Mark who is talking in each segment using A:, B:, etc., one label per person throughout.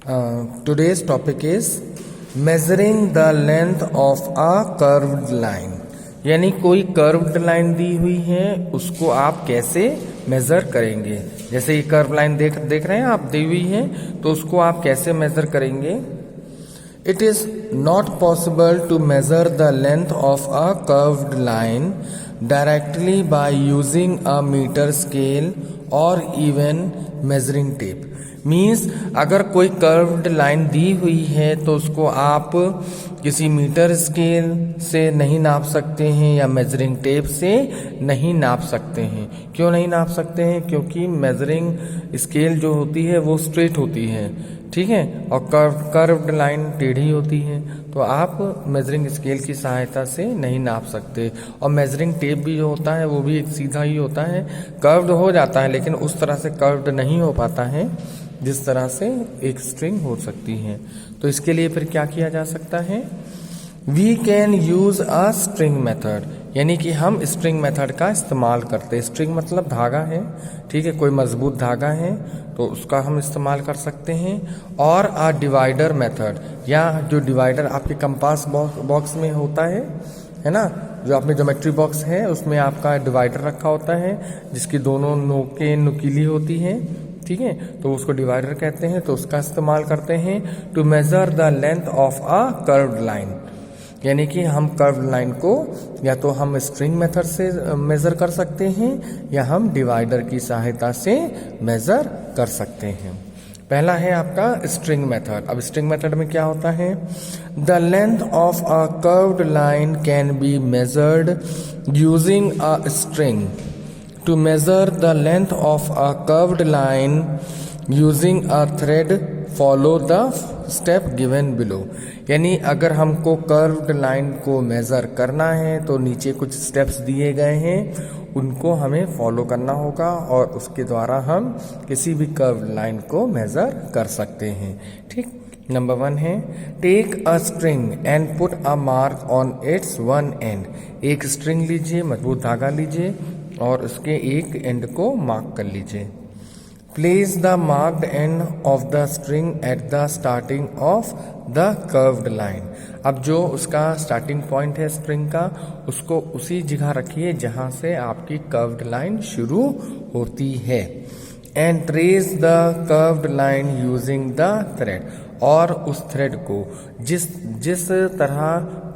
A: Today's topic is measuring the length of a curved line. यानी कोई curved line दी हुई है, उसको आप कैसे मेजर करेंगे। जैसे ये कर्व लाइन देख रहे हैं आप, दी हुई है, तो उसको आप कैसे मेजर करेंगे। It is not possible to measure the length of a curved line directly by using a meter scale or even measuring tape. Means अगर कोई कर्व्ड लाइन दी हुई है तो उसको आप किसी मीटर स्केल से नहीं नाप सकते हैं या मेजरिंग टेप से नहीं नाप सकते हैं। क्यों नहीं नाप सकते हैं? क्योंकि मेजरिंग स्केल जो होती है वो स्ट्रेट होती है, ठीक है, और कर्व्ड लाइन टेढ़ी होती है, तो आप मेजरिंग स्केल की सहायता से नहीं नाप सकते। और मेजरिंग टेप भी जो होता है वो भी एक सीधा ही होता है, कर्व्ड हो जाता है लेकिन उस तरह से कर्व्ड नहीं हो पाता है जिस तरह से एक स्ट्रिंग हो सकती है। तो इसके लिए फिर क्या किया जा सकता है, we can use a string method, यानी कि हम स्ट्रिंग मेथड का इस्तेमाल करते हैं। स्ट्रिंग मतलब धागा है, ठीक है, कोई मजबूत धागा है तो उसका हम इस्तेमाल कर सकते हैं। और अ डिवाइडर मेथड, या जो डिवाइडर आपके कंपास बॉक्स में होता है ना, जो आपने ज्योमेट्री बॉक्स है उसमें आपका डिवाइडर रखा होता है जिसकी दोनों नोकें नुकीली होती हैं, ठीक है, तो उसको डिवाइडर कहते हैं, तो उसका इस्तेमाल करते हैं to measure the length of a curved line. यानी कि हम कर्व्ड लाइन को या तो हम स्ट्रिंग मेथड से मेजर कर सकते हैं या हम डिवाइडर की सहायता से मेजर कर सकते हैं। पहला है आपका स्ट्रिंग मेथड। अब स्ट्रिंग मेथड में क्या होता है, the length of a curved line can be measured using a string. To measure the length of a curved line using a thread, follow the step given below. यानी अगर हमको curved line को major करना है तो नीचे कुछ steps दिए गए हैं, उनको हमें फॉलो करना होगा और उसके द्वारा हम किसी भी कर्व्ड लाइन को मेजर कर सकते हैं। ठीक, नंबर 1 है, take a string and put a mark on its one end. एक स्ट्रिंग लीजिए, मजबूत धागा लीजिए और उसके एक एंड को मार्क कर लीजिए। Place the marked end of the string at the starting of the curved line. अब जो उसका स्टार्टिंग पॉइंट है स्ट्रिंग का, उसको उसी जगह रखिए जहां से आपकी कर्व्ड लाइन शुरू होती है। And trace the curved line using the thread. और उस थ्रेड को जिस तरह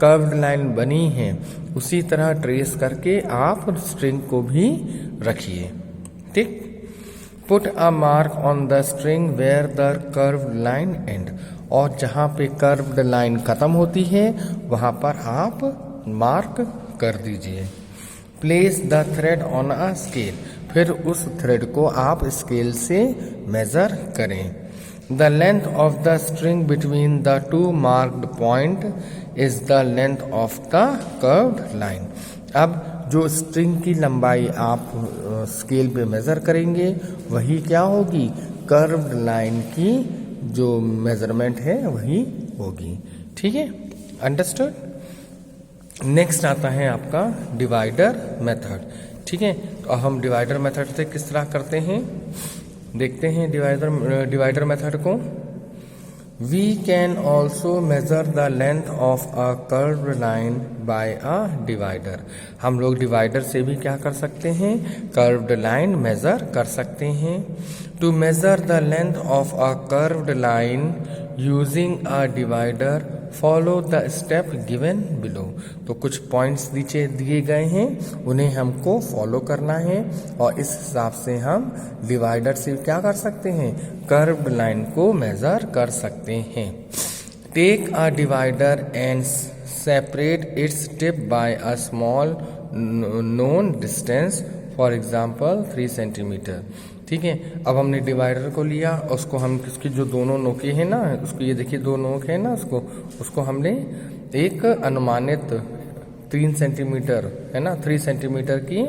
A: कर्व्ड लाइन बनी है उसी तरह ट्रेस करके आप स्ट्रिंग को भी रखिए। ठीक, put a mark on the string where the curved line end. और जहां पे कर्व्ड लाइन खत्म होती है वहां पर आप मार्क कर दीजिए। Place the thread on a scale. फिर उस थ्रेड को आप स्केल से मेजर करें। The length of the string between the two marked point is the length of the curved line. अब जो स्ट्रिंग की लंबाई आप स्केल पे मेजर करेंगे वही क्या होगी, कर्व्ड लाइन की जो मेजरमेंट है वही होगी। ठीक है, अंडरस्टूड। नेक्स्ट आता है आपका डिवाइडर मेथड। ठीक है, तो हम डिवाइडर मेथड से किस तरह करते हैं देखते हैं। डिवाइडर मेथड को, we can also measure the length of a curved line by a divider. हम लोग डिवाइडर से भी क्या कर सकते हैं, कर्व्ड लाइन मेजर कर सकते हैं। To measure the length of a curved line using a divider, follow the step given below. तो कुछ पॉइंट्स नीचे दिए गए हैं, उन्हें हमको फॉलो करना है और इस हिसाब से हम डिवाइडर से क्या कर सकते हैं, कर्व्ड लाइन को मेजर कर सकते हैं। Take a divider and separate its tip by a small known distance, for example 3 centimetre. ठीक है, अब हमने डिवाइडर को लिया, उसको हम उसकी जो दोनों नोकें हैं ना, उसको ये देखिए दो नोक है ना, उसको हमने एक अनुमानित 3 सेंटीमीटर है ना, 3 सेंटीमीटर की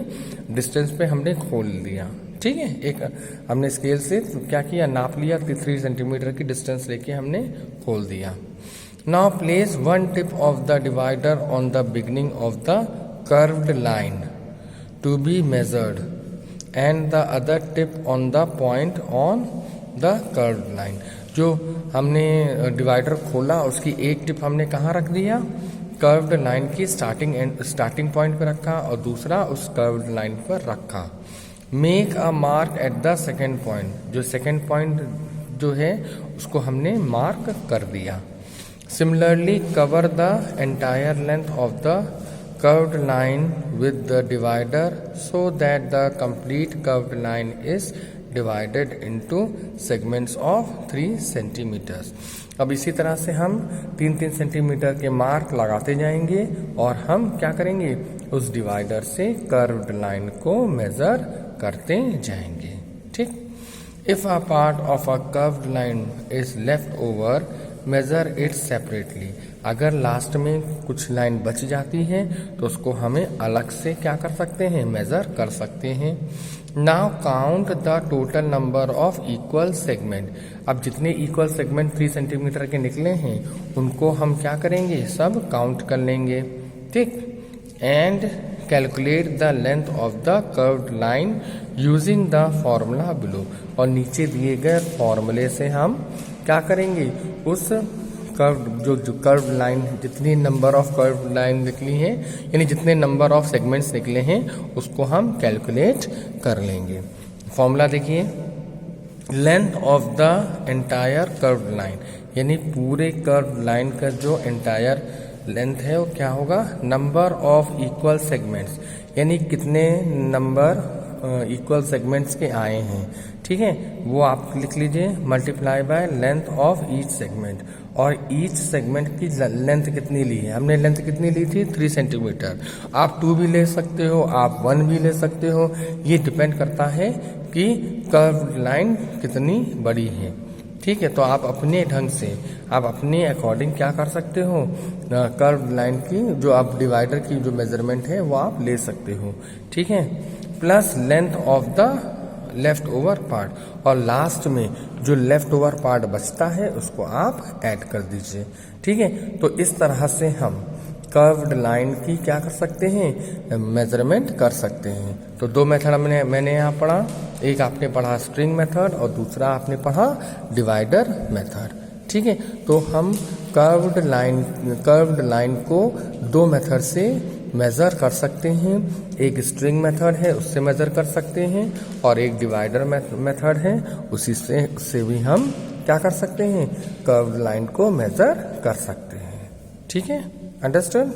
A: डिस्टेंस पे हमने खोल दिया। ठीक है, एक हमने स्केल से क्या किया, नाप लिया, 3 सेंटीमीटर की डिस्टेंस लेके हमने खोल दिया। Now place one tip of the divider on the beginning of the curved line to be measured and the other tip on the point on the curved line. जो हमने डिवाइडर खोला उसकी एक टिप हमने कहाँ रख दिया, कर्व्ड लाइन की स्टार्टिंग पॉइंट पर रखा और दूसरा उस कर्व्ड लाइन पर रखा। Make a mark at the second point, जो सेकेंड पॉइंट जो है उसको हमने मार्क कर दिया। Similarly cover the entire length of the curved line with the divider so that the complete curved line is divided into segments of 3 centimetres. अब इसी तरह से हम 3-3 सेंटीमीटर के मार्क लगाते जाएंगे और हम क्या करेंगे, उस डिवाइडर से कर्व्ड लाइन को मेजर करते जाएंगे। ठीक। If a part of a curved line is left over measure it separately, अगर लास्ट में कुछ लाइन बच जाती है तो उसको हमें अलग से क्या कर सकते हैं, मेजर कर सकते हैं। Now count the total number of equal segment, अब जितने इक्वल सेगमेंट 3 सेंटीमीटर के निकले हैं उनको हम क्या करेंगे, सब काउंट कर लेंगे। ठीक। And calculate the length of the curved line using the formula below, और नीचे दिए गए फॉर्मूले से हम क्या करेंगे, उस कर्व जो कर्व लाइन जितनी नंबर ऑफ कर्व लाइन निकली है यानी जितने नंबर ऑफ सेगमेंट्स निकले हैं उसको हम कैलकुलेट कर लेंगे। फॉर्मूला देखिए, length of the entire curve line, यानी पूरे कर्व लाइन का जो एंटायर लेंथ है वो क्या होगा, नंबर ऑफ इक्वल सेगमेंट्स, यानी कितने नंबर इक्वल सेगमेंट्स के आए हैं। ठीक है, वो आप लिख लीजिए, multiply by length of each segment, और ईच सेगमेंट की लेंथ कितनी ली है, हमने लेंथ कितनी ली थी 3 सेंटीमीटर। आप 2 भी ले सकते हो, आप 1 भी ले सकते हो, ये डिपेंड करता है कि कर्व लाइन कितनी बड़ी है। ठीक है, तो आप अपने ढंग से, आप अपने अकॉर्डिंग क्या कर सकते हो, कर्व लाइन की जो आप डिवाइडर की जो मेजरमेंट है वो आप ले सकते हो। ठीक है, plus length of the left over part, और लास्ट में जो लेफ्ट ओवर पार्ट बचता है उसको आप ऐड कर दीजिए। ठीक है, तो इस तरह से हम कर्व्ड लाइन की क्या कर सकते हैं, मेजरमेंट कर सकते हैं। तो 2 मेथड मैंने यहाँ पढ़ा, एक आपने पढ़ा स्ट्रिंग मेथड और दूसरा आपने पढ़ा डिवाइडर मेथड। ठीक है, तो हम कर्व्ड लाइन को 2 मेथड से मेज़र कर सकते हैं। एक स्ट्रिंग मेथड है उससे मेज़र कर सकते हैं, और एक डिवाइडर मेथड है उससे भी हम क्या कर सकते हैं, कर्व्ड लाइन को मेज़र कर सकते हैं। ठीक है, अंडरस्टैंड।